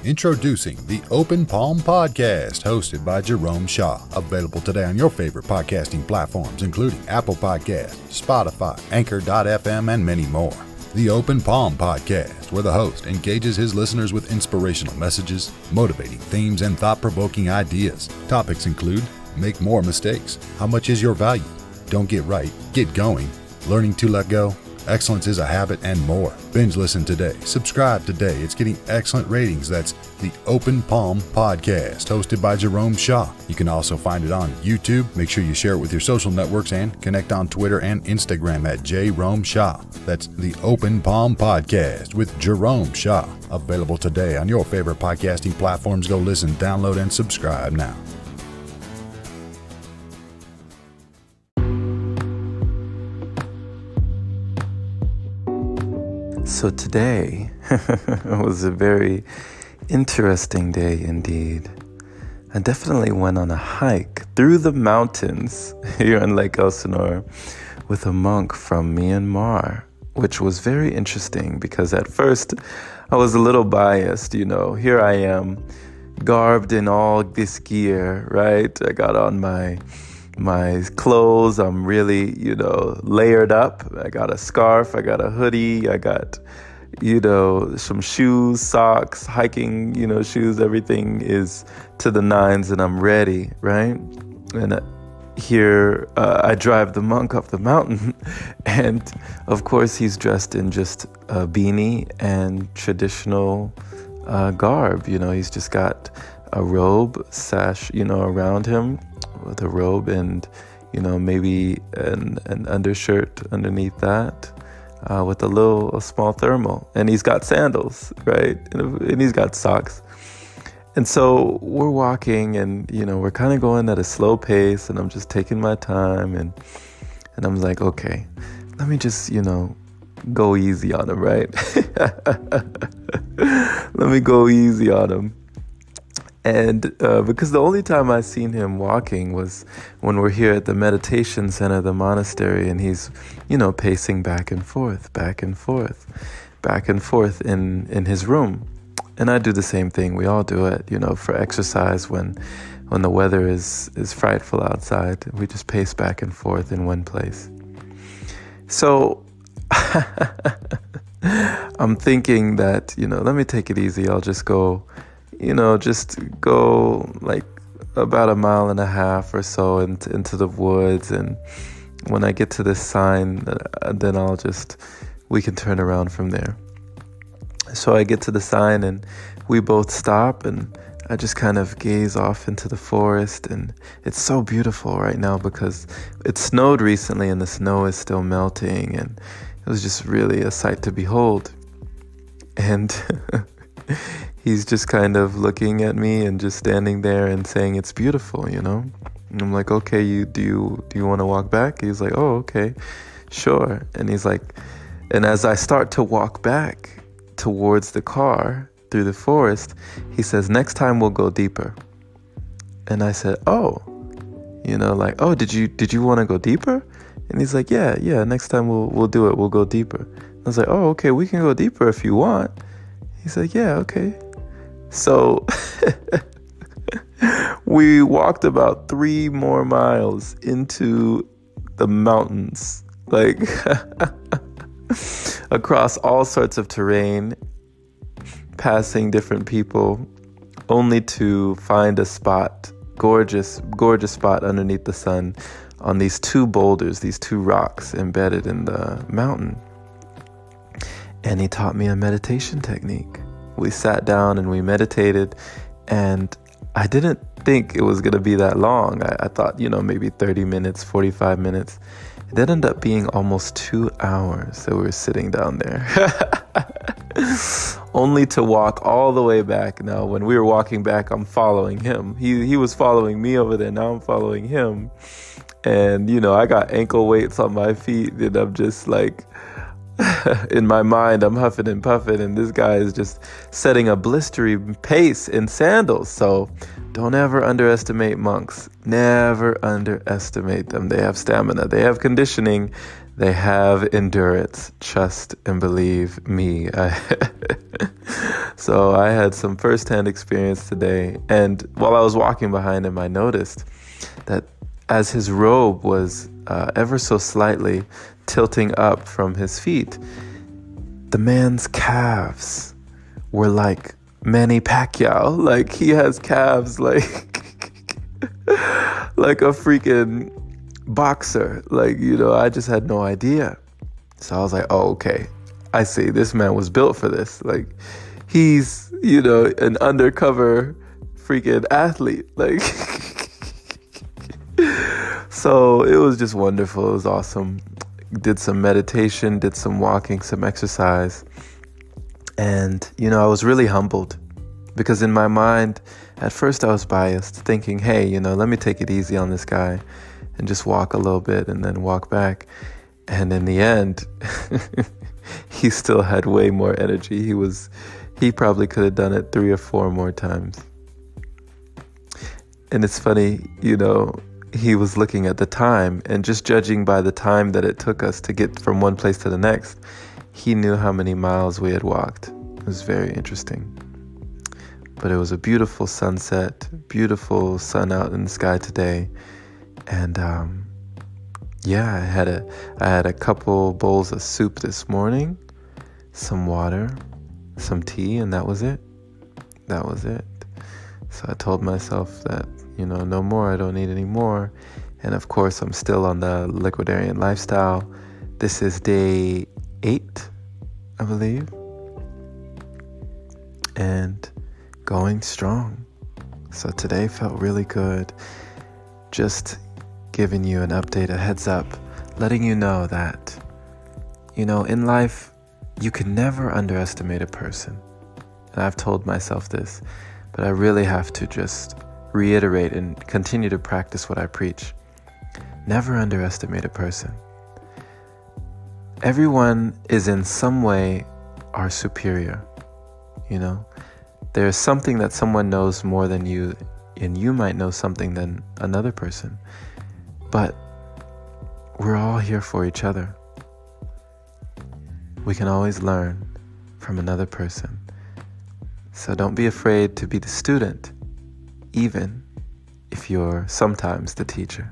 Introducing the Open Palm Podcast, hosted by Jerome Shaw. Available today on your favorite podcasting platforms, including Apple Podcasts, Spotify, Anchor.fm, and many more. The Open Palm Podcast, where the host engages his listeners with inspirational messages, motivating themes, and thought-provoking ideas. Topics include: make more mistakes, how much is your value, don't get right, get going, learning to let go, excellence is a habit, and more. Binge listen today. Subscribe today. It's getting excellent ratings. That's the Open Palm Podcast, hosted by Jerome Shaw. You can also find it on YouTube. Make sure you share it with your social networks and connect on Twitter and Instagram at Jerome Shaw. That's the Open Palm Podcast with Jerome Shaw. Available today on your favorite podcasting platforms. Go listen, download, and subscribe now. So today was a very interesting day indeed. I definitely went on a hike through the mountains here in Lake Elsinore with a monk from Myanmar, which was very interesting because at first I was a little biased. Here I am garbed in all this gear, right? I got on my clothes. I'm really, layered up. I got a scarf. I got a hoodie. I got, some shoes, socks, hiking, shoes. Everything is to the nines and I'm ready, right? And here I drive the monk up the mountain. And of course, he's dressed in just a beanie and traditional garb. He's just got a robe, sash, around him, with a robe and, maybe an undershirt underneath that, with a small thermal. And he's got sandals, right? And he's got socks. And so we're walking and, we're kind of going at a slow pace and I'm just taking my time and I'm like, okay, let me just, go easy on him, right? Let me go easy on him. And because the only time I've seen him walking was when we're here at the meditation center, the monastery, and he's, pacing back and forth in his room. And I do the same thing. We all do it, for exercise when the weather is frightful outside. We just pace back and forth in one place. So I'm thinking that, let me take it easy. I'll just go like about 1.5 miles or so into the woods. And when I get to this sign, then we can turn around from there. So I get to the sign and we both stop and I just kind of gaze off into the forest. And it's so beautiful right now because it snowed recently and the snow is still melting. And it was just really a sight to behold. And he's just kind of looking at me and just standing there and saying it's beautiful, And I'm like, okay, do you want to walk back? He's like, oh, okay, sure. And he's like, and as I start to walk back towards the car through the forest, he says, next time we'll go deeper. And I said, oh, oh, did you want to go deeper? And he's like, yeah, next time we'll do it. We'll go deeper. I was like, oh, okay, we can go deeper if you want. He's like, yeah, okay. So we walked about 3 more miles into the mountains, like across all sorts of terrain, passing different people, only to find a spot, gorgeous spot underneath the sun on these 2 boulders, these 2 rocks embedded in the mountain. And he taught me a meditation technique. We sat down and we meditated, and I didn't think it was going to be that long. I thought, maybe 30 minutes, 45 minutes. It ended up being almost 2 hours that we were sitting down there. Only to walk all the way back. Now, when we were walking back, I'm following him. He was following me over there. Now I'm following him. And, I got ankle weights on my feet, and I'm just like, in my mind, I'm huffing and puffing, and this guy is just setting a blistering pace in sandals. So don't ever underestimate monks. Never underestimate them. They have stamina. They have conditioning They have endurance. Trust and believe me. So I had some firsthand experience today. And while I was walking behind him, I noticed that as his robe was ever so slightly tilting up from his feet, the man's calves were like Manny Pacquiao. Like, he has calves like like a freaking boxer. Like, I just had no idea. So I was like, oh, okay, I see. This man was built for this. Like, he's, an undercover freaking athlete. Like, so it was just wonderful. It was awesome. Did some meditation, did some walking, some exercise. And, I was really humbled because in my mind, at first I was biased, thinking, hey, let me take it easy on this guy and just walk a little bit and then walk back. And in the end, he still had way more energy. He probably could have done it 3 or 4 more times. And it's funny, he was looking at the time, and just judging by the time that it took us to get from one place to the next, he knew how many miles we had walked. It was very interesting. But it was a beautiful sunset, beautiful sun out in the sky today. And I had a couple bowls of soup this morning, some water, some tea, and that was it. So I told myself that, no more, I don't need any more. And of course, I'm still on the liquidarian lifestyle. This is day 8, I believe. And going strong. So today felt really good. Just giving you an update, a heads up, letting you know that, in life, you can never underestimate a person. And I've told myself this, but I really have to just reiterate and continue to practice what I preach. Never underestimate a person. Everyone is in some way our superior, There's something that someone knows more than you, and you might know something than another person. But we're all here for each other. We can always learn from another person. So don't be afraid to be the student, even if you're sometimes the teacher.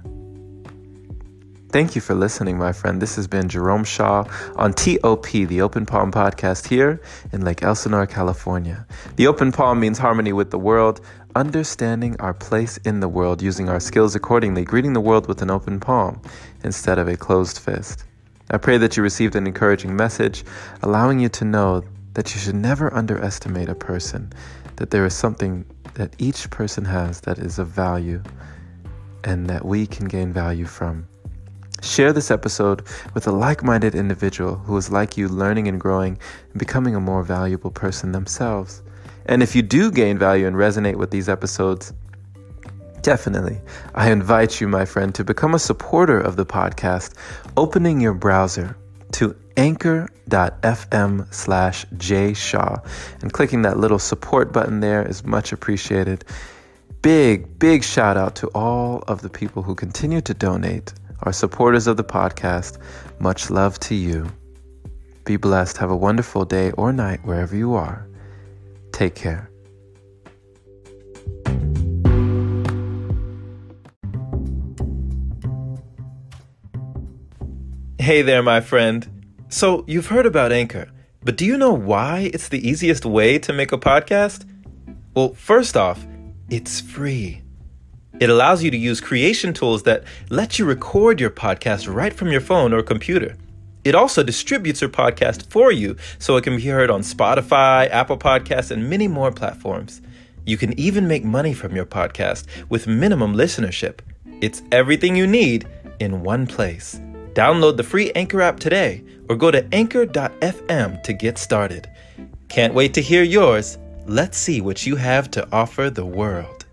Thank you for listening, my friend. This has been Jerome Shaw on TOP, the Open Palm Podcast here in Lake Elsinore, California. The open palm means harmony with the world, understanding our place in the world, using our skills accordingly, greeting the world with an open palm instead of a closed fist. I pray that you received an encouraging message, allowing you to know that you should never underestimate a person, that there is something that each person has that is of value and that we can gain value from. Share this episode with a like-minded individual who is like you, learning and growing and becoming a more valuable person themselves. And if you do gain value and resonate with these episodes, definitely, I invite you, my friend, to become a supporter of the podcast, opening your browser to anchor.fm/jshaw and clicking that little support button there is much appreciated. Big shout out to all of the people who continue to donate, our supporters of the podcast. Much love to you. Be blessed. Have a wonderful day or night wherever you are. Take care. Hey there, my friend. So you've heard about Anchor, but do you know why it's the easiest way to make a podcast? Well, first off, it's free. It allows you to use creation tools that let you record your podcast right from your phone or computer. It also distributes your podcast for you so it can be heard on Spotify, Apple Podcasts, and many more platforms. You can even make money from your podcast with minimum listenership. It's everything you need in one place. Download the free Anchor app today or go to anchor.fm to get started. Can't wait to hear yours. Let's see what you have to offer the world.